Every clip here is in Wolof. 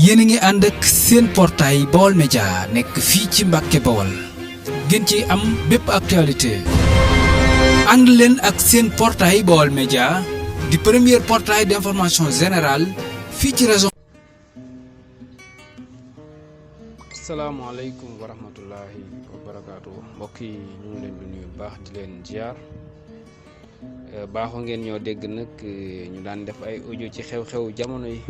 yéen a ngi ànd ak seen portail Baol Média nekk fii ci Mbàkke Bawol ngeen ci am bépp actualité ànd leen ak seen portail Baol Média di premier portail d'information générale fii ci région. asalaamaaleykum wa rahmatullahi wa barakaatu mbokk yi ñu ngi leen di nuyu baax di leen ziar baaxoo ngeen ñoo dégg nag ñu daan def ay audio ci xew-xew jamono yi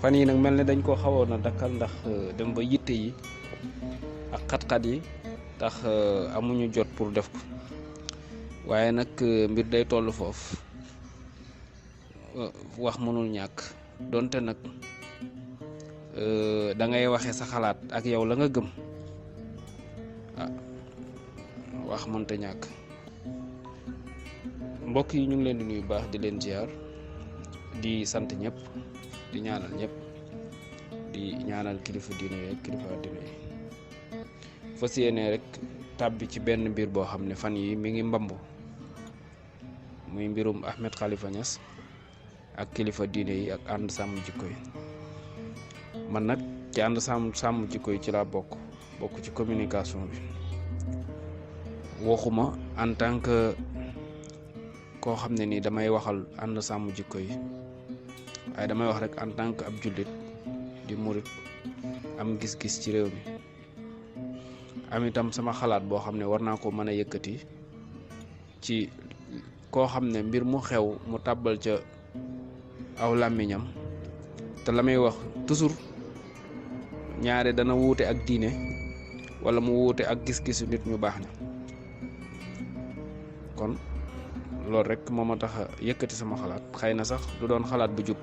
fan yi nag mel ne dañ koo xawoon a dakkal ndax dem ba yitte yi ak xat-xat yi tax amuñu jot pour def ko waaye nag mbir day toll foofu wax mënul ñàkk donte nag da ngay waxe sa xalaat ak yow la nga gëm wax mënta ñàkk mbokk yi ñu ngi leen di nuyu baax di leen ziar di sant ñëpp di ñaanal ñëpp di ñaanal kilifa diine yi kilifa diine yi fas yéene rek tàbbi ci benn mbir boo xam ne fan yi mi ngi mbamb muy mbirum Ahmed Khalifa Niass ak kilifa diine yi ak ànd sàmm jikko yi man nag ci ànd sàmm jikko yi ci laa bokk ci communication bi waxuma en tant que koo xam ne nii damay waxal ànd sàmm jikko yi waaye damay wax rek en tant que ab jullit di murit am gis-gis ci réew mi am itam sama xalaat boo xam ne war naa ko mën a yëkkati ci koo xam ne mbir mu xew mu tàbbal ca aw làmmiñam te la may wax toujours ñaare dana wuute ak diine wala mu wuute ak gis-gisu nit ñu baax na kon loolu rek moo ma tax a yëkkati sama xalaat xëy na sax du doon xalaat bu jub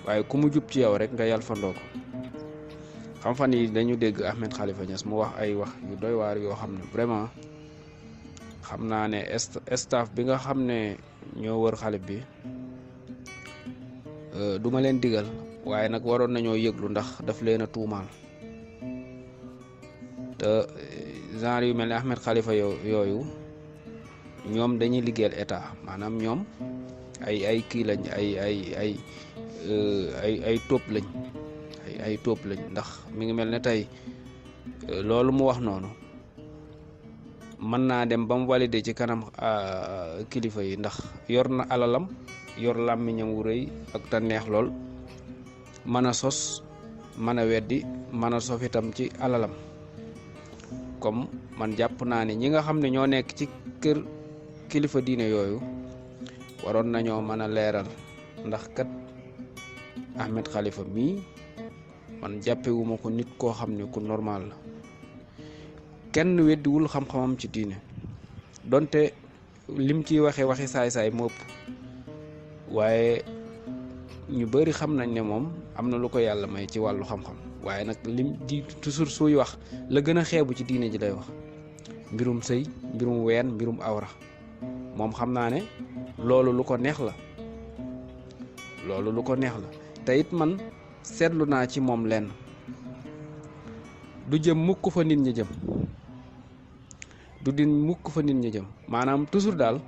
waaye ku mu jub ci yow rek nga yàlla fandoo ko xam fan yi dañu dégg Ahmed Khalifa Niass mu wax ay wax yu doy waar yoo xam ne vraiment xam naa ne staff bi nga xam ne ñoo wër xale bi duma leen digal waaye nag waroon nañoo yëglu ndax daf leen a tuumaal te genre yu mel ne Ahmed Khalifa yooyu ñoom dañuy liggéeyal état maanaam ñoom ay kii lañ ay tóob lañ ay tóob lañ ndax mi ngi mel ne tey loolu mu wax noonu mën naa dem ba mu validé ci kanam kilifa yi ndax yor na alalam yor làmmiñam wu rëy ak te neex lool mën a sos mën a weddi mën a sof itam ci alalam comme man jàpp naa ne ñi nga xam ne ñoo nekk ci kër kilifa diine yooyu waroon nañoo mën a leeral ndax kat Ahmed Khalifa mii man jàppewuma ko nit koo xam ne ku normal la kenn weddiwul xam-xamam ci diine donte lim ciy waxi saay-saay moo ëpp waaye ñu bari xam nañ ne moom am na lu ko yàlla may ci wàllu xam-xam waaye nag lim di toujours suy wax la gën a xeebu ci diine ji lay wax mbirum sëy mbirum ween mbirum awra moom xam naa ne loolu lu ko neex la te it man seetlu naa ci moom lenn du jëm mukk fa nit ñi jëm maanaam toujours daal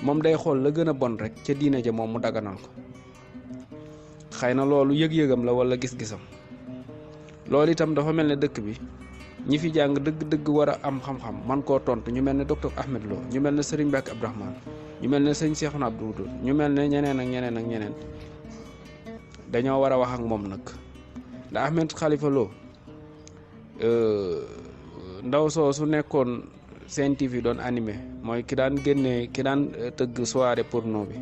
moom day xool la gën a bon rek ca diine ja moom mu daganal ko xëy na loolu yëg-yëgam la wala gis-gisam loolu itam dafa mel ne dëkk bi ñi fi jàng dëgg-dëgg war a am xam-xam man koo tontu ñu mel ne docteur Ahmed Lo ñu mel ne Serigne Mbacke Abdourahmane ñu mel ne sëñ Cheikhouna Abdou Wadoud ñu mel ne ñeneen ak ñeneen dañoo war a wax ak moom nag ndax Ahmed Khalifa Lo ndaw soo su nekkoon Sen TV doon animé mooy ki daan tëgg soirée porno bi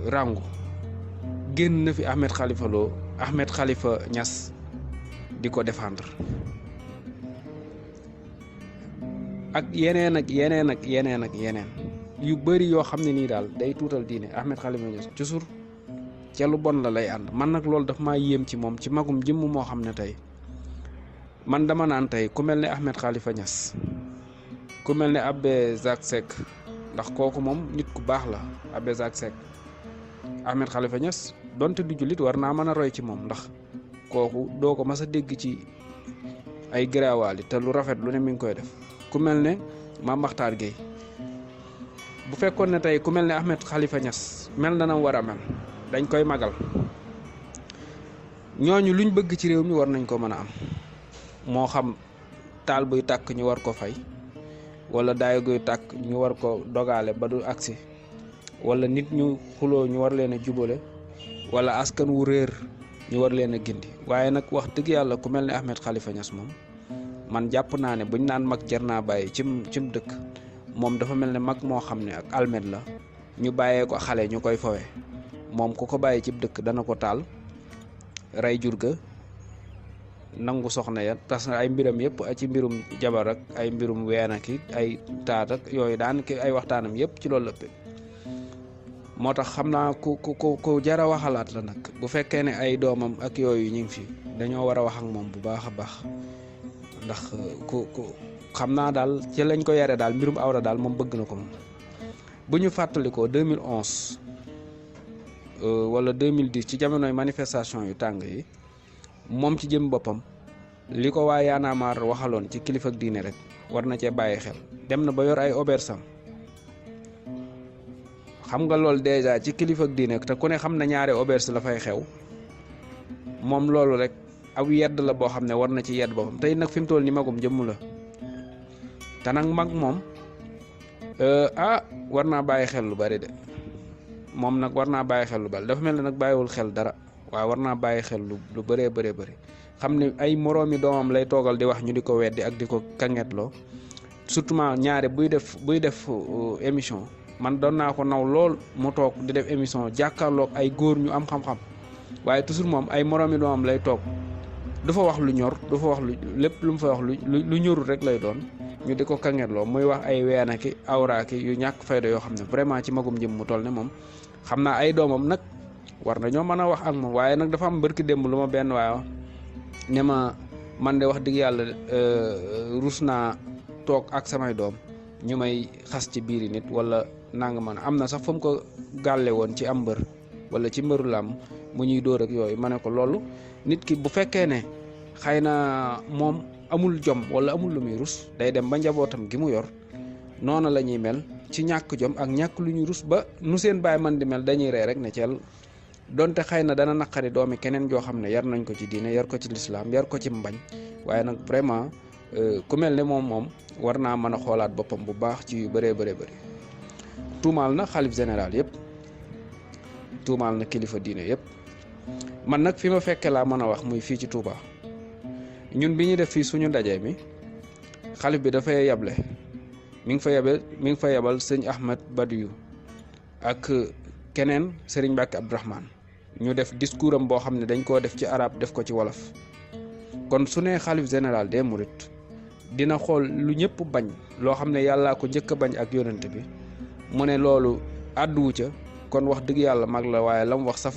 rangu génn na fi Ahmed Khalifa Niass di ko défendre ak yeneen yu bari yoo xam ne nii daal day tuutal diine Ahmed Khalifa Niass toujours ca lu bon la lay ànd man nag loolu daf maa yéem ci moom ci magum jëmm moo xam ne tey man dama naan tey ku mel ne Ahmed Khalifa Niass ku mel ne Abbé Jacques Seck ndax kooku moom nit ku baax la Abbé Jacques Seck Ahmed Khalifa Niass donte du jullit war naa mën a roy ci moom ndax kooku doo ko mas a dégg ci ay giraawaali te lu rafet lu ne mi ngi koy def ku mel ne Mame Makhtar Gueye bu fekkoon ne tey ku mel ne Ahmed Khalifa Niass mel na nam war a mel dañ koy magal ñooñu luñ bëgg ci réew mi war nañ ko mën a am moo xam taal buy tàkk ñu war ko fay wala daay guy tàkk ñu war ko dogaale ba du agsi wala nit ñu xuloo ñu war leen a jubale wala askan wu réer ñu war leen a gindi waaye nag wax dëgg yàlla ku mel ne Ahmed Khalifa Niass moom man jàpp naa ne buñ naan mag jar naa bàyyi cim dëkk moom dafa mel ne mag moo xam ne ak almet la ñu bàyyee ko xale ñu koy fowe moom ku ko bàyyi cib dëkk dana ko taal rey jur ga nangu soxna ya parce que ay mbiram yëpp ci mbirum jabar ak ay mbirum ween ak ay taat ak yooyu daan ki ay waxtaanam yëpp ci loolu lëppe moo tax xam naa ku jara waxalaat la nag bu fekkee ne ay doomam ak yooyu ñu ngi fi dañoo war a wax ak moom bu baax a baax ndax ku xam naa daal ci lañ ko yare daal mbirum awra daal moom bëgg na ko moom bu ñu fàttalikoo 2011 wala 2010 ci jamonoy manifestation yu tàng yi moom ci jëm boppam li ko waa Y'en a marre waxaloon ci kilifa ak diine rek war na cee bàyyi xel dem na ba yor ay auberge xam nga loolu dèjà ci kilifa ak diine te ku ne xam na ñaari auberge la fay xew moom loolu rek aw yedd la boo xam ne war na ci yedd boppam tey nag fi mu toll ni magum jëmm la te nag mag moom war naa bàyyi xel lu bari de moom nag war naa bàyyi xel lu bari dafa mel ne nag bàyyiwul xel dara waaye war naa bàyyi xel lu bëree bëri xam ne ay moroomi doomam lay toogal di wax ñu di ko weddi ak di ko kangetloo surtout ñaare buy def émission man doon naa ko naw lool mu toog di def émission jàkkaarloog ay góor ñu am xam-xam waaye toujours moom ay moroomi doomam lay toog du fa wax lu ñor du fa wax lu lépp lu mu fa wax lu ñorul rek lay doon ñu di ko kangetloo muy wax ay weenaki awraaki yu ñàkk fayda yoo xam ne vraiment ci magum jëm mu toll ne moom xam naa ay doomam nag war nañoo mën a wax ak moom waaye nag dafa am barki démb lu ma benn waaye ne ma man de wax dëgg yàlla rus naa toog ak samay doom ñu may xas ci biiri nit wala nanga man am na sax fa mu ko gàlle woon ci am mbër wala ci mbëru làmm mu ñuy dóor ak yooyu ma ne ko loolu nit ki bu fekkee ne xëy na moom amul jom wala amul lu muy rus day dem ba njabootam gi mu yor noona la ñuy mel ci ñàkk jom ak ñàkk lu ñuy rus ba nu seen baay man di mel dañuy ree rek ne ceel donte xëy na dana naqari doomi keneen joo xam ne yar nañ ko ci diine yar ko ci lislaam yar ko ci mbañ waaye nag vraiment ku mel ne moom war naa mën a xoolaat boppam bu baax ci yu bëree bëri tuumaal na xalif général yëpp tuumaal na kilifa diine yëpp man nag fi ma fekke laa mën a wax muy fii ci Touba ñun bi ñu def fii suñu ndaje mi xalif bi dafay yable mi ngi fa yebal sëñ Ahmed Badiou ak keneen Serigne Mbacke Abdourahmane ñu def discours am boo xam ne dañ koo def ci arab def ko ci wolof kon su nee xalif général des mourides dina xool lu ñëpp bañ loo xam ne yàllaa ko njëkk a bañ ak yonent bi mu ne loolu àdduwu ca kon wax dëgg yàlla mag la waaye la mu wax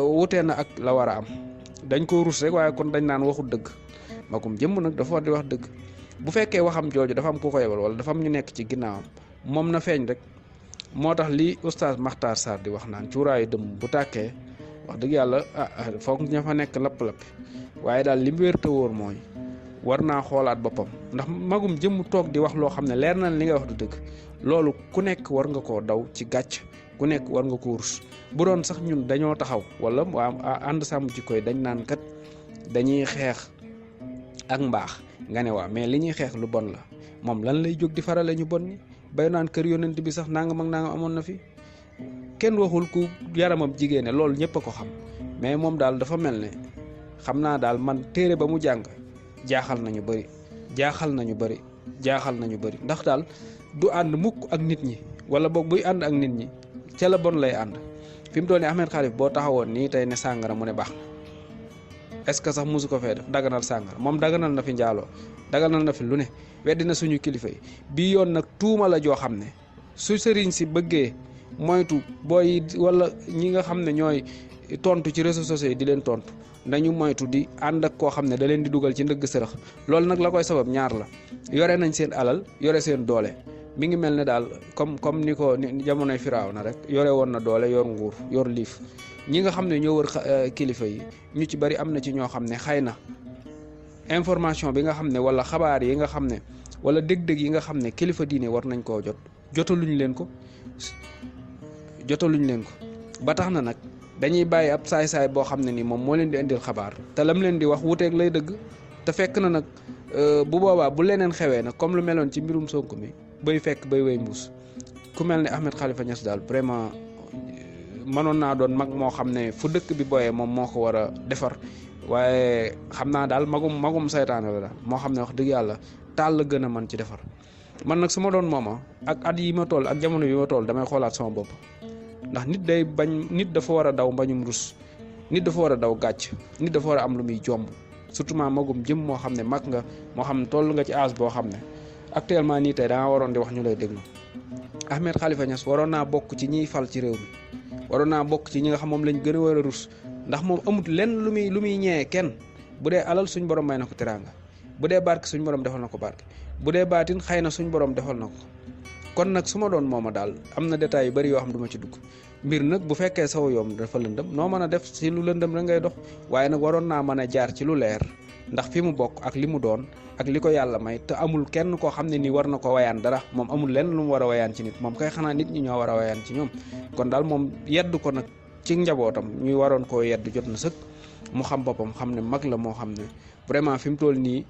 wutee na ak la war a am dañ ko rus rek waaye kon dañ naan waxul dëgg magum jëmm nag dafa war di wax dëgg bu fekkee waxam jooju dafa am ku ko yebal wala dafa am ñu nekk ci ginnaawam moom na feeñ rek moo tax li oustaz Makhtar Sarr di wax naan cuuraayu dëmm bu tàkkee wax dëgg yàlla foog ña fa nekk lapp-lappi waaye daal li mu wér te wóor mooy war naa xoolaat boppam ndax magum jëmm toog di wax loo xam ne leer na li nga wax du dëgg loolu ku nekk war nga koo daw ci gàcc ku nekk war nga ko rus bu doon sax ñun dañoo taxaw wala waa ànd sàmm jikko yi dañ naan kat dañuy xeex ak mbaax nga ne waa mais li ñuy xeex lu bon la moom lan lay jóg di farale ñu bon ni bay naan kër yonent bi sax nangam ak nangam amoon na fi kenn waxul ku yaramam jigéen ne loolu ñëpp a ko xam mais moom daal dafa mel ne xam naa daal man téere ba mu jàng jaaxal nañu bëri ndax daal du ànd mukk ak nit ñi wala boog buy ànd ak nit ñi ca la bon lay ànd fi mu toll nii Ahmed Khalifa boo taxawoon nii tey ne sàngara mu ne baax na est-ce que sax musu ko fee def daganal sàngara moom daganal na fi njaaloo daganal na fi lu ne weddi na suñu kilifa yi bii yoon nag tuuma la joo xam ne su sëriñ si bëggee moytu booy wala ñi nga xam ne ñooy tontu ci réseaux sociaux yi di leen tontu nañu moytu di ànd ak koo xam ne da leen di dugal ci ndëgg sërëx loolu nag la koy sabab ñaar la yore nañ seen alal yore seen doole mi ngi mel ne daal comme ni ko jamonoy firaaw na rek yore woon na doole yor nguur yor liif ñi nga xam ne ñoo wër kilifa yi ñu ci bari am na ci ñoo xam ne xëy na information bi nga xam ne wala xabaar yi nga xam ne wala dëgg-dëgg yi nga xam ne kilifa diine war nañ koo jotaluñ leen ko ba tax na nag dañuy bàyyi ab saay-saay boo xam ne ni moom moo leen di indil xabaar te lam leen di wax wuteeg lay dëgg te fekk na nag bu boobaa bu leneen xewee nag comme lu meloon ci mbirum Sonko mi bay fekk bay way mbuus ku mel ne Ahmed Khalifa Niass daal vraiment mënoon naa doon mag moo xam ne fu dëkk bi boyee moom moo ko war a defar waaye xam naa daal magum saytaane la daal moo xam ne wax dëgg yàlla taal la gën a mën ci defar man nag su ma doon mooma ak at yi ma toll ak jamono yi ma toll damay xoolaat sama bopp ndax nit day bañ nit dafa war a daw mbañum rus nit dafa war a daw gàcc nit dafa war a am lu muy jomb surtout magum jëm moo xam ne mag nga moo xam ne toll nga ci âge boo xam ne actuellement nii tey da nga waroon di wax ñu lay déglu Ahmed Khalifa Niass waroon naa bokk ci ñiy fal ci réew mi waroon naa bokk ci ñi nga xam moom lañ gën a war a rus ndax moom amut lenn lu muy ñëwee kenn bu dee alal suñ borom may na ko teraanga bu dee barke suñ borom defal na ko barke bu dee baatin xëy na suñ borom defal na ko kon nag su ma doon mooma daal am na détails yu bari yoo xam du ma ci dugg mbir nag bu fekkee saw yoom dafa lëndëm noo mën a def ci lu lëndëm rek ngay dox waaye nag waroon naa mën a jaar ci lu leer ndax fi mu bokk ak li mu doon ak li ko yàlla may te amul kenn koo xam ne nii war na ko wayaan dara moom amul lenn lu mu war a wayaan ci nit moom kay xanaa nit ñi ñoo war a wayaan ci ñoom kon daal moom yedd ko nag ci njabootam ñuy waroon koo yedd jot na sëkk mu xam boppam xam ne mag la moo xam ne vraiment fi mu toll nii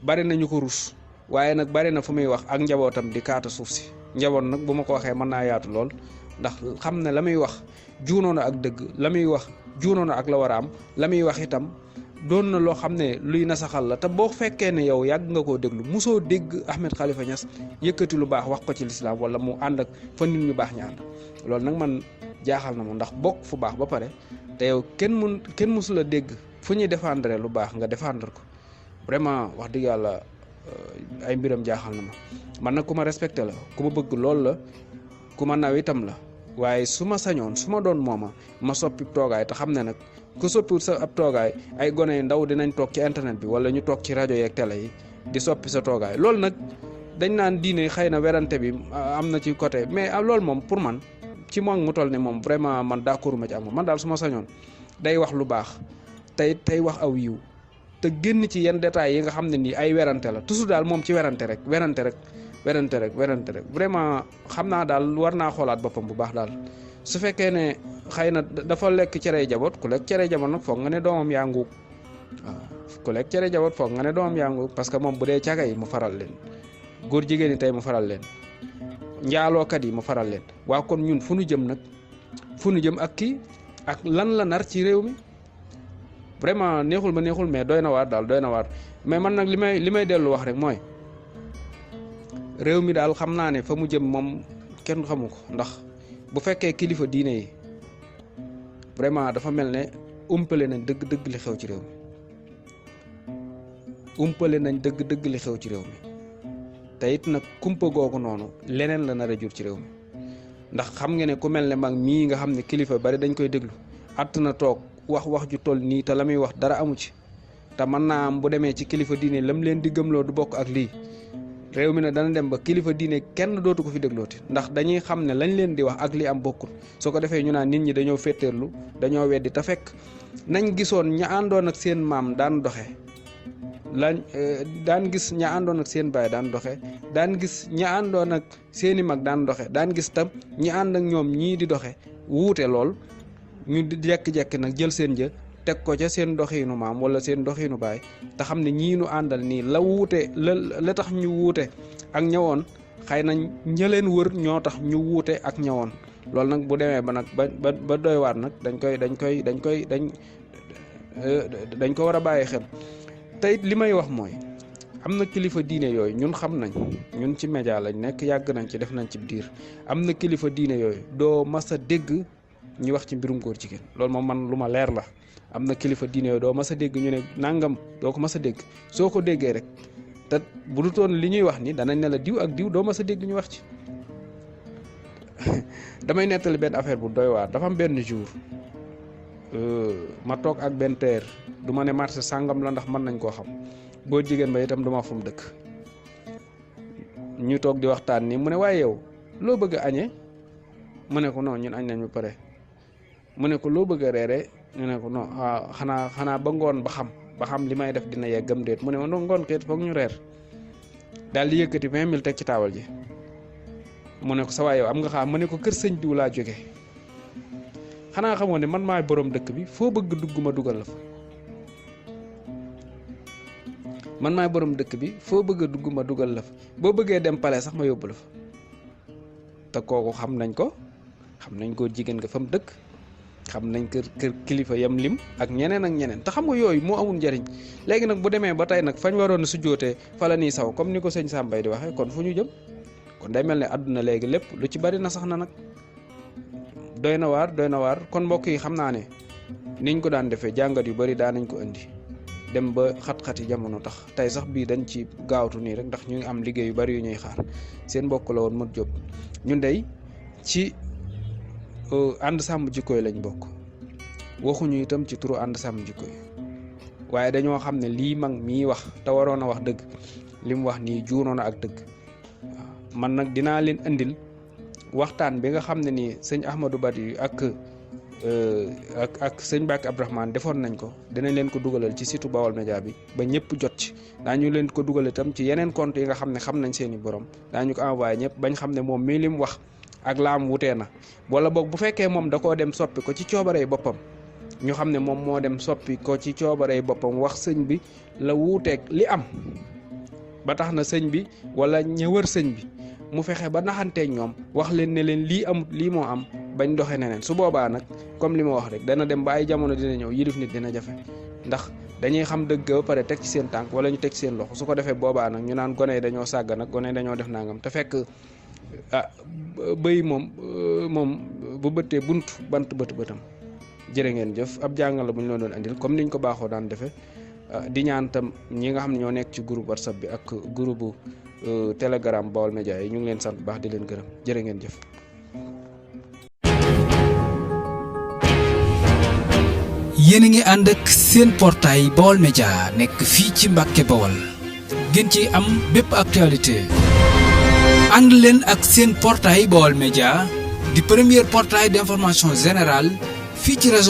bari nañu ko rus waaye nag bari na fu muy wax ak njabootam di kaata suuf si njaboot nag bu ma ko waxee mën naa yaatu lool ndax xam ne la muy wax juunoon na ak dëgg la muy wax juunoon na ak la war a am la muy wax itam doon na loo xam ne luy nasaxal la te boo fekkee ne yow yàgg nga koo déglu musoo dégg Ahmed Khalifa Niass yëkkati lu baax wax ko ci lislaam wala mu ànd ak fa nit ñu baax ñi ànd loolu nag man jaaxal na ma ndax bokk fu baax ba pare te yow kenn musul a dégg fu ñuy défendre lu baax nga défendre ko vraiment wax dëgg yàlla ay mbiram jaaxal na ma man nag ku ma respecté la ku ma bëgg lool la ku ma naw itam la waaye su ma sañoon su ma doon mooma ma soppi toogaay te xam ne nag ku soppiwut sa ab toogaay ay gone yu ndaw dinañ toog ci internet bi wala ñu toog ci rajo yeeg télé yi di soppi sa toogaay loolu nag dañ naan diine xëy na werante bi am na ci côté mais loolu moom pour man ci moom mu toll ne moom vraiment man d'accord ma ci am man daal su ma sañoon day wax lu baax tey wax aw yiw te génn ci yenn détails yi nga xam ne nii ay werante la toujours daal moom ci werante rek vraiment xam naa daal war naa xoolaat boppam bu baax daal su fekkee ne xëy na dafa lekk cere jaboot ku lekk cere jaboot nag foog nga ne doomam yaa nguug waaw ku lekk cere jaboot foog nga ne doomam yaa nguug parce que moom bu dee caga yi mu faral leen góor jigéen yi tey mu faral leen njaalookat yi mu faral leen waa kon ñun fu nu jëm nag fu nu jëm ak kii ak lan la nar ci réew mi vraiment neexul ma neexul mais doy na waar daal doy na waar mais man nag li may dellu wax rek mooy réew mi daal xam naa ne fa mu jëm moom kenn xamu ko ndax bu fekkee kilifa diine yi vraiment dafa mel ne umpale nañ dëgg li xew ci réew mi li xew ci réew mi te it nag kumpa googu noonu leneen la nar a jur ci réew mi ndax xam nga ne ku mel ne mag mii nga xam ne kilifa bari dañ koy déglu att na toog wax ju toll nii te la muy wax dara amu ci te mën naa am bu demee ci kilifa diine lam leen di gëmloo du bokk ak lii réew mi nag dana dem ba kilifa diine kenn dootu ko fi déglooti ndax dañuy xam ne lañ leen di wax ak li am bokkul soo ko defee ñu naan nit ñi dañoo féeteerlu dañoo weddi te fekk nañ gisoon ña àndoon ak seen maam daan doxe daan gis ña àndoon ak seen baay daan doxe daan gis ña àndoon ak seeni mag daan doxe daan gis tam ñi ànd ak ñoom ñii di doxe wuute lool ñu di jekki-jekki nag jël seen jë teg ko ca seen doxiinu maam wala seen doxiinu baay te xam ne ñii nu àndal nii la wuute la tax ñu wuute ak ñawoon xëy na ña leen wër ñoo tax ñu wuute ak ñawoon loolu nag bu demee ba nag ba doy waar nag dañ ko war a bàyyi xel te it li may wax mooy am na kilifa diine yooyu ñun xam nañ ñun ci média lañ nekk yàgg nañ ci def nañ ci diir am na kilifa diine yooyu doo mas a dégg ñu wax ci mbirum góor jigéen loolu moom man lu ma leer la am na kilifa diine yooyu doo mas a dégg ñu ne nangam doo ko mas a dégg soo ko déggee rek te bu du toon li ñuy wax ni danañ ne la diw ak diw doo mas a dégg ñu wax ci damay nettali benn affaire bu doy waar dafa am benn jour ma toog ak benn teer du ma ne marché sàngam la ndax mën nañ koo xam góor jigéen ba itam duma fu mu dëkk ñu toog di waxtaan ni mu ne waaye yow loo bëgg a añee mu ne ko non ñun añ nañ ba pare mu ne ko loo bëgg a reere ñu ne ko non xanaa ba ngoon ba xam li may def dina yeggam déet mu ne ma ngoon kayit foog ñu reer daal di yëkkati 20 000 teg ci taabal ji mu ne ko sa waay yow am nga xam mu ne ko kër sëñ diw laa jóge xanaa xamoo ne man maay borom dëkk bi foo bëgg dugg ma dugal la fa man maay borom dëkk bi foo bëgg a dugg ma dugal la fa boo bëggee dem palais sax ma yóbbu la fa te kooku xam nañ ko jigéen nga fa mu dëkk xam nañ kër kilifa yam lim ak ñeneen te xam nga yooyu moo amul njariñ léegi nag bu demee ba tey nag fañ waroon a sujjootee fa la nii saw comme ni ko sëñ Sambay di waxee kon fu ñu jëm kon day mel ne àdduna léegi lépp lu ci bari na sax na nag doy na waar kon mbokk yi xam naa ne niñ ko daan defee jàngat yu bari daan nañ ko indi dem ba xat-xati jamono tax tey sax bii dañ ci gaawtu nii rek ndax ñu ngi am liggéey yu bari yu ñuy xaar seen mbokk la woon Modou Diop ñun dey ci ànd sàmm jikko yi lañ bokk waxuñu itam ci turu ànd sàmm jikko yi waaye dañoo xam ne lii mag mii wax te waroon a wax dëgg li mu wax nii juunoon ak dëgg man nag dinaa leen indil waxtaan bi nga xam ne nii sëñ Ahmadou Badi ak sëñ Mbacke Abdourahmane defoon nañ ko dinañ leen ko dugalal ci site Baol Média bi ba ñëpp jot ci daañu leen ko dugal itam ci yeneen compte yi nga xam ne xam nañ seeni borom daañu ko envoyé ñëpp bañ xam ne moom mii li mu wax ak laam wutee na wala boog bu fekkee moom da koo dem soppi ko ci coobarey boppam ñu xam ne moom moo dem soppi ko ci coobarey boppam wax sëñ bi la wuuteeg li am ba tax na sëñ bi wala ña wër sëñ bi mu fexe ba naxanteeg ñoom wax leen ne leen lii amut lii moo am bañ doxe neneen su boobaa nag comme li ma wax rek dana dem ba ay jamono dina ñëw yilif nit dina jafe ndax dañuy xam dëgg ba pare teg ci seen tànk wala ñu teg ci seen loxo su ko defee boobaa nag ñu naan gone yi dañoo sàgg nag gone yi dañoo def nangam te fekk bëy moom bu bëttee bant bëtam jërë ngeen jëf ab jàngal la bu ñu la doon andil comme niñ ko baaxoo daan defee di ñaan tam ñi nga xam ne ñoo nekk ci groupe WhatsApp bi ak groupe Telegram Baol Média yi ñu ngi leen sant bu baax di leen gërëm jërë ngeen jëf. yéen a ngi ànd ak seen portail Baol Média nekk fii ci Mbàkke Bawol ngeen ci am bépp actualité ànd leen ak seen portail Baol Média di premier portail d'information générale fii ci région